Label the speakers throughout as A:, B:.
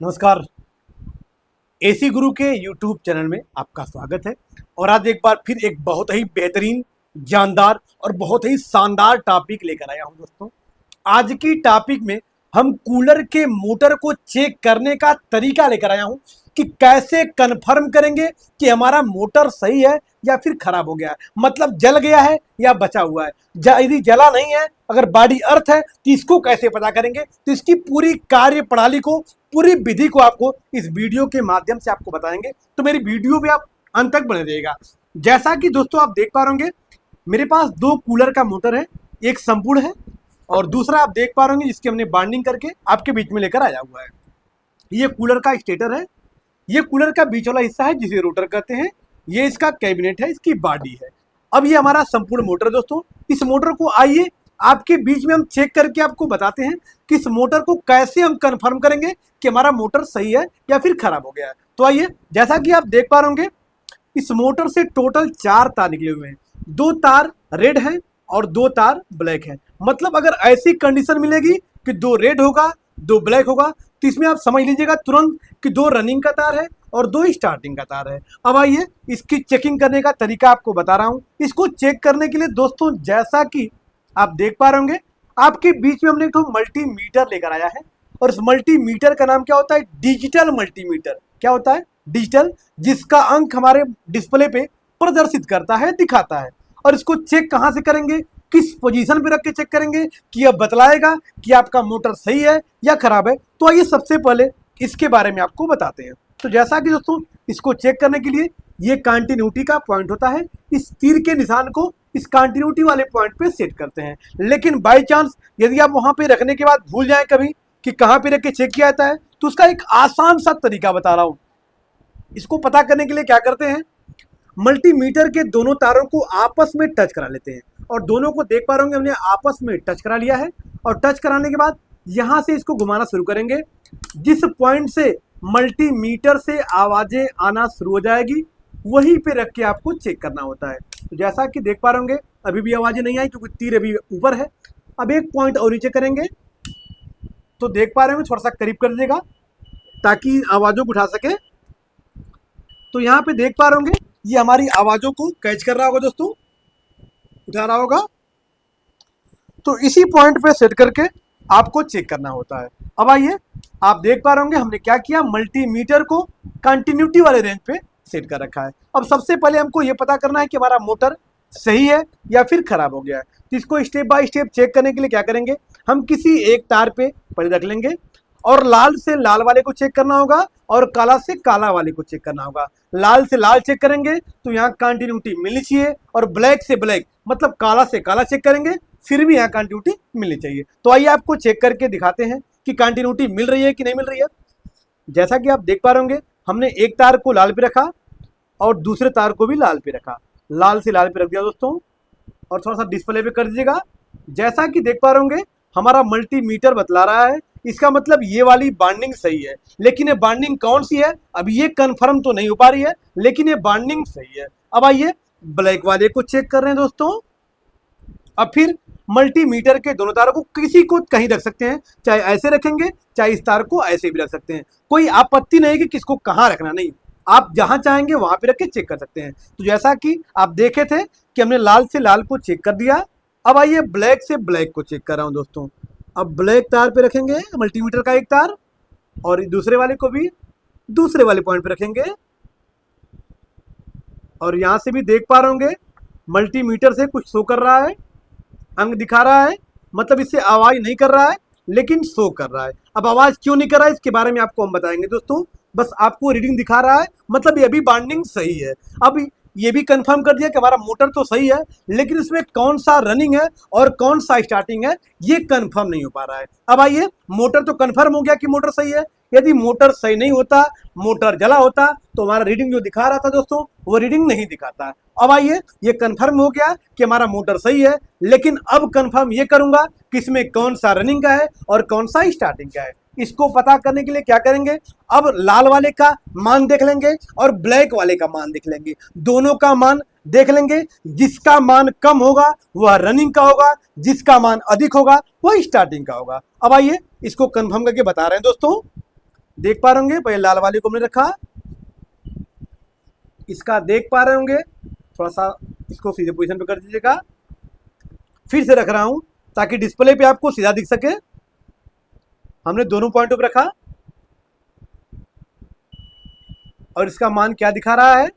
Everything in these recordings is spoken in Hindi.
A: नमस्कार। एसी गुरु के यूट्यूब चैनल में आपका स्वागत है। और आज एक बार फिर एक बहुत ही बेहतरीन, जानदार और बहुत ही शानदार टॉपिक लेकर आया हूं दोस्तों। आज की टॉपिक में हम कूलर के मोटर को चेक करने का तरीका लेकर आया हूं कि कैसे कंफर्म करेंगे कि हमारा मोटर सही है या फिर खराब हो गया है, मतलब जल गया है या बचा हुआ है। यदि जला नहीं है, अगर बॉडी अर्थ है, तो इसको कैसे पता करेंगे। तो इसकी पूरी कार्य प्रणाली को, पूरी विधि को आपको इस वीडियो के माध्यम से आपको बताएंगे। तो मेरी वीडियो भी आप अंत तक बने रहिएगा। जैसा कि दोस्तों आप देख पा रहे होंगे, मेरे पास दो कूलर का मोटर है, एक संपूर्ण है और दूसरा आप देख पा रहे होंगे जिसकी हमने बाइंडिंग करके आपके बीच में लेकर आया हुआ है। ये कूलर का स्टेटर है, ये कूलर का बीच वाला हिस्सा है जिसे रोटर कहते हैं, ये इसका कैबिनेट है, इसकी बॉडी है। अब ये हमारा संपूर्ण मोटर दोस्तों। इस मोटर को आइए आपके बीच में हम चेक करके आपको बताते हैं कि इस मोटर को कैसे हम कंफर्म करेंगे कि हमारा मोटर सही है या फिर खराब हो गया है। तो आइए, जैसा कि आप देख पा रहे होंगे, इस मोटर से टोटल 4 तार निकले हुए हैं। 2 तार रेड हैं और 2 तार ब्लैक हैं। मतलब अगर ऐसी कंडीशन मिलेगी कि 2 रेड होगा 2 ब्लैक होगा, तो इसमें आप समझ लीजिएगा तुरंत कि 2 रनिंग का तार है और 2 स्टार्टिंग का तार है। अब आइए इसकी चेकिंग करने का तरीका आपको बता रहा हूं। इसको चेक करने के लिए दोस्तों, जैसा कि आप देख पा रहे होंगे, आपके बीच में हमने एक मल्टीमीटर लेकर आया है। और इस मल्टीमीटर का नाम क्या होता है? Digital multimeter. क्या होता है? डिजिटल, जिसका अंक हमारे डिस्प्ले पे प्रदर्शित करता है, दिखाता है। और इसको चेक कहां से करेंगे, किस पोजीशन पे रख के चेक करेंगे कि यह बतलाएगा कि आपका मोटर सही है या खराब है। तो आइए सबसे पहले इसके बारे में आपको बताते हैं। तो जैसा कि दोस्तों, इसको चेक करने के लिए ये कंटिन्यूटी का पॉइंट होता है। इस तीर के निशान को इस कंटिन्यूटी वाले पॉइंट पे सेट करते हैं। लेकिन बाय चांस यदि आप वहां पे रखने के बाद भूल जाएं कभी कि कहां पे रख के चेक किया जाता है, तो उसका एक आसान सा तरीका बता रहा हूं। इसको पता करने के लिए क्या करते हैं, मल्टीमीटर के दोनों तारों को आपस में टच करा लेते हैं। और दोनों को देख पा रहे होंगे, हमने आपस में टच करा लिया है। और टच कराने के बाद यहां से इसको घुमाना शुरू करेंगे। जिस पॉइंट से मल्टीमीटर से आवाजें आना शुरू हो जाएगी, वहीं पे रख के आपको चेक करना होता है। तो जैसा कि देख पा रहे होंगे, अभी भी आवाजें नहीं आई क्योंकि तीर अभी ऊपर है। अब एक पॉइंट और नीचे करेंगे, तो देख पा रहे होंगे, थोड़ा सा करीब कर दीजिएगा ताकि आवाजों को उठा सके। तो यहाँ पे देख पा रहे होंगे, ये हमारी आवाजों को कैच कर रहा होगा दोस्तों, उठा रहा होगा। तो इसी पॉइंट पे सेट करके आपको चेक करना होता है। अब आइए, आप देख पा रहे होंगे हमने क्या किया, मल्टीमीटर को कंटिन्यूटी वाले रेंज पे सेट कर रखा है। अब सबसे पहले हमको ये पता करना है कि हमारा मोटर सही है या फिर खराब हो गया है। तो इसको स्टेप बाय स्टेप चेक करने के लिए क्या करेंगे, हम किसी एक तार पे पहले रख लेंगे और लाल से लाल वाले को चेक करना होगा और काला से काला वाले को चेक करना होगा। लाल से लाल चेक करेंगे तो यहाँ कंटिन्यूटी मिलनी चाहिए, और ब्लैक से ब्लैक मतलब काला से काला चेक करेंगे, फिर भी यहाँ कंटिन्यूटी मिलनी चाहिए। तो आइए आपको चेक करके दिखाते हैं कि कंटिन्यूटी मिल रही है कि नहीं मिल रही है। जैसा कि आप देख पा रहे होंगे, हमने एक तार को लाल पे रखा और दूसरे तार को भी लाल पे रखा। लाल से लाल पे रख दिया दोस्तों, और थोड़ा सा डिस्प्ले पे कर दीजिएगा। जैसा कि देख पा रहे होंगे, हमारा मल्टीमीटर बतला रहा है, इसका मतलब ये वाली बाइंडिंग सही है। लेकिन ये बाइंडिंग कौन सी है, अभी ये कंफर्म तो नहीं हो पा रही है, लेकिन ये बाइंडिंग सही है। अब आइए ब्लैक वाले को चेक कर रहे हैं दोस्तों। अब फिर मल्टीमीटर के दोनों तारों को किसी को कहीं रख सकते हैं, चाहे ऐसे रखेंगे चाहे इस तार को ऐसे भी रख सकते हैं। कोई आपत्ति नहीं कि किसको कहाँ रखना, नहीं, आप जहां चाहेंगे वहां पे रख के चेक कर सकते हैं। तो जैसा कि आप देखे थे कि हमने लाल से लाल को चेक कर दिया। अब आइए ब्लैक से ब्लैक को चेक कर रहा हूं दोस्तों। अब ब्लैक तार पे रखेंगे मल्टीमीटर का एक तार, और दूसरे वाले को भी दूसरे वाले पॉइंट पे रखेंगे। और यहां से भी देख पा रहे होंगे, मल्टीमीटर से कुछ शो कर रहा है, अंक दिखा रहा है, मतलब इससे आवाज नहीं कर रहा है लेकिन शो कर रहा है। अब आवाज क्यों नहीं कर रहा है, इसके बारे में आपको हम बताएंगे दोस्तों। बस आपको रीडिंग दिखा रहा है, मतलब ये भी बाइंडिंग सही है। अब ये भी कंफर्म कर दिया कि हमारा मोटर तो सही है, लेकिन इसमें कौन सा रनिंग है और कौन सा स्टार्टिंग है, ये कंफर्म नहीं हो पा रहा है। अब आइए, मोटर तो कंफर्म हो गया कि मोटर सही है। यदि मोटर सही नहीं होता, मोटर जला होता, तो हमारा रीडिंग जो दिखा रहा था दोस्तों, वो रीडिंग नहीं दिखाता। अब आइए, ये कंफर्म हो गया कि हमारा मोटर सही है, लेकिन अब कंफर्म ये करूंगा कि इसमें कौन सा रनिंग का है और कौन सा स्टार्टिंग का है। इसको पता करने के लिए क्या करेंगे, अब लाल वाले का मान देख लेंगे और ब्लैक वाले का मान देख लेंगे। दोनों का मान देख लेंगे, जिसका मान कम होगा वह रनिंग का होगा, जिसका मान अधिक होगा वह स्टार्टिंग का होगा। अब आइए इसको कंफर्म करके बता रहे हैं दोस्तों। देख पा रहे होंगे, पहले लाल वाले को हमने रखा, इसका देख पा रहे होंगे, थोड़ा सा इसको सीधे पोजीशन पे कर दीजिएगा। फिर से रख रहा हूं ताकि डिस्प्ले पे आपको सीधा दिख सके। हमने दोनों पॉइंटों पे रखा और इसका मान क्या दिखा रहा है,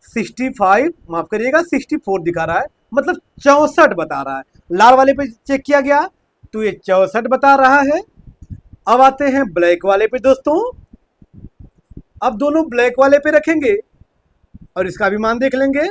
A: 65, माफ करिएगा 64 दिखा रहा है, मतलब 64 बता रहा है। लाल वाले पे चेक किया गया तो ये 64 बता रहा है। अब आते हैं ब्लैक वाले पे दोस्तों, अब दोनों ब्लैक वाले पे रखेंगे और इसका भी मान देख लेंगे।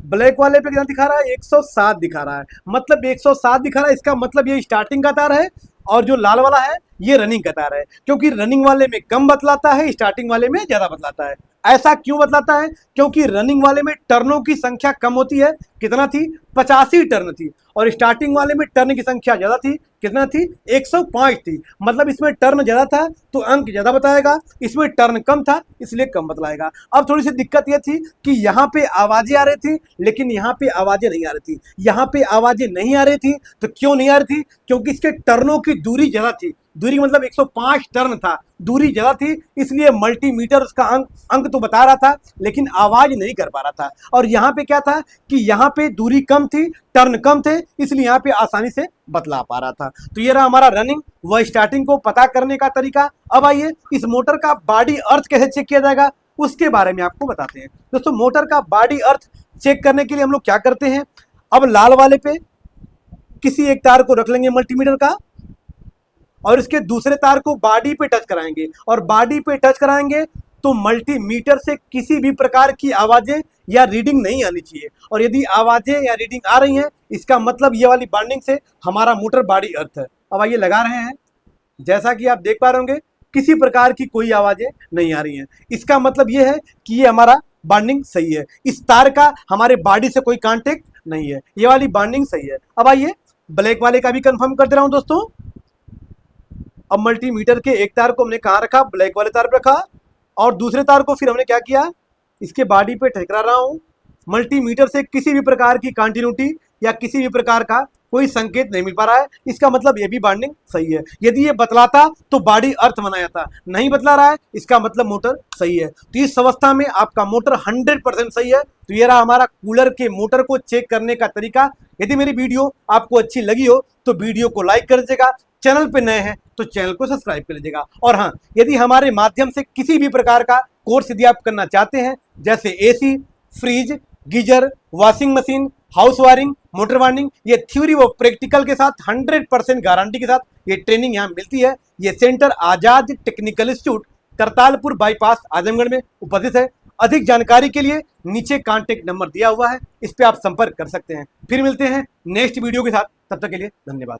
A: ब्लैक वाले पे कितना दिखा रहा है, 107 दिखा रहा है, मतलब 107 दिखा रहा है। इसका मतलब ये स्टार्टिंग का तार है और जो लाल वाला है ये रनिंग का तार है, क्योंकि रनिंग वाले में कम बतलाता है, स्टार्टिंग वाले में ज्यादा बतलाता है। ऐसा क्यों बतलाता है, क्योंकि रनिंग वाले में टर्नों की संख्या कम होती है, कितना थी, 85 टर्न थी, और स्टार्टिंग वाले में टर्न की संख्या ज्यादा थी, कितना थी, 105 थी। मतलब इसमें टर्न ज्यादा था तो अंक ज्यादा बताएगा, इसमें टर्न कम था इसलिए कम बतलाएगा। अब थोड़ी सी दिक्कत यह थी कि यहाँ पे आवाजें आ रही थी लेकिन यहाँ पे आवाजें नहीं आ रही थी। यहाँ पे आवाजें नहीं आ रही थी तो क्यों नहीं आ रही थी, क्योंकि इसके टर्नों की दूरी ज्यादा थी। दूरी मतलब 105 टर्न था, दूरी ज्यादा थी, इसलिए मल्टीमीटर उसका अंक तो बता रहा था लेकिन आवाज नहीं कर पा रहा था। और यहाँ पे क्या था कि यहाँ पे दूरी कम थी, टर्न कम थे, इसलिए यहाँ पे आसानी से बतला पा रहा था। तो ये रहा हमारा रनिंग व स्टार्टिंग को पता करने का तरीका। अब आइए इस मोटर का बॉडी अर्थ कैसे चेक किया जाएगा उसके बारे में आपको बताते हैं। दोस्तों मोटर का बॉडी अर्थ चेक करने के लिए हम लोग क्या करते हैं, अब लाल वाले पे किसी एक तार को रख लेंगे मल्टीमीटर का और इसके दूसरे तार को बॉडी पे टच कराएंगे, और बॉडी पे टच कराएंगे तो मल्टीमीटर से किसी भी प्रकार की आवाजें या रीडिंग नहीं आनी चाहिए। और यदि आवाजें या रीडिंग आ रही हैं इसका मतलब ये वाली बॉन्डिंग से हमारा मोटर बॉडी अर्थ है। अब आइए लगा रहे हैं, जैसा कि आप देख पा रहे होंगे किसी प्रकार की कोई आवाजें नहीं आ रही हैं, इसका मतलब ये है कि ये हमारा बॉन्डिंग सही है। इस तार का हमारे बॉडी से कोई कांटेक्ट नहीं है, ये वाली बॉन्डिंग सही है। अब आइए ब्लैक वाले का भी कंफर्म कर दे रहा हूं दोस्तों। अब मल्टीमीटर के एक तार को हमने कहाँ रखा, ब्लैक वाले तार पे रखा, और दूसरे तार को फिर हमने क्या किया, इसके बॉडी पे ठकरा रहा हूं। मल्टीमीटर से किसी भी प्रकार की कंटिन्यूटी या किसी भी प्रकार का कोई संकेत नहीं मिल पा रहा है, इसका मतलब ये भी बॉन्डिंग सही है। यदि ये बतलाता तो बॉडी अर्थ बनाया था, नहीं बतला रहा है इसका मतलब मोटर सही है। तो इस अवस्था में आपका मोटर 100% सही है। तो ये रहा हमारा कूलर के मोटर को चेक करने का तरीका। यदि मेरी वीडियो आपको अच्छी लगी हो तो वीडियो को लाइक कर दीजिएगा, चैनल पे नए हैं तो चैनल को सब्सक्राइब कर लीजिएगा। और हाँ, यदि हमारे माध्यम से किसी भी प्रकार का कोर्स यदि आप करना चाहते हैं, जैसे AC, fridge, geyser, washing machine, house wiring, motor wiring, ये थ्योरी व प्रैक्टिकल के साथ 100% गारंटी के साथ ये ट्रेनिंग यहाँ मिलती है। ये centre Azad technical institute Kartalpur bypass Azamgarh में उपस्थित है। अधिक जानकारी के लिए नीचे कॉन्टेक्ट नंबर दिया हुआ है, इस पे आप संपर्क कर सकते हैं। फिर मिलते हैं नेक्स्ट वीडियो के साथ, तब तक के लिए धन्यवाद।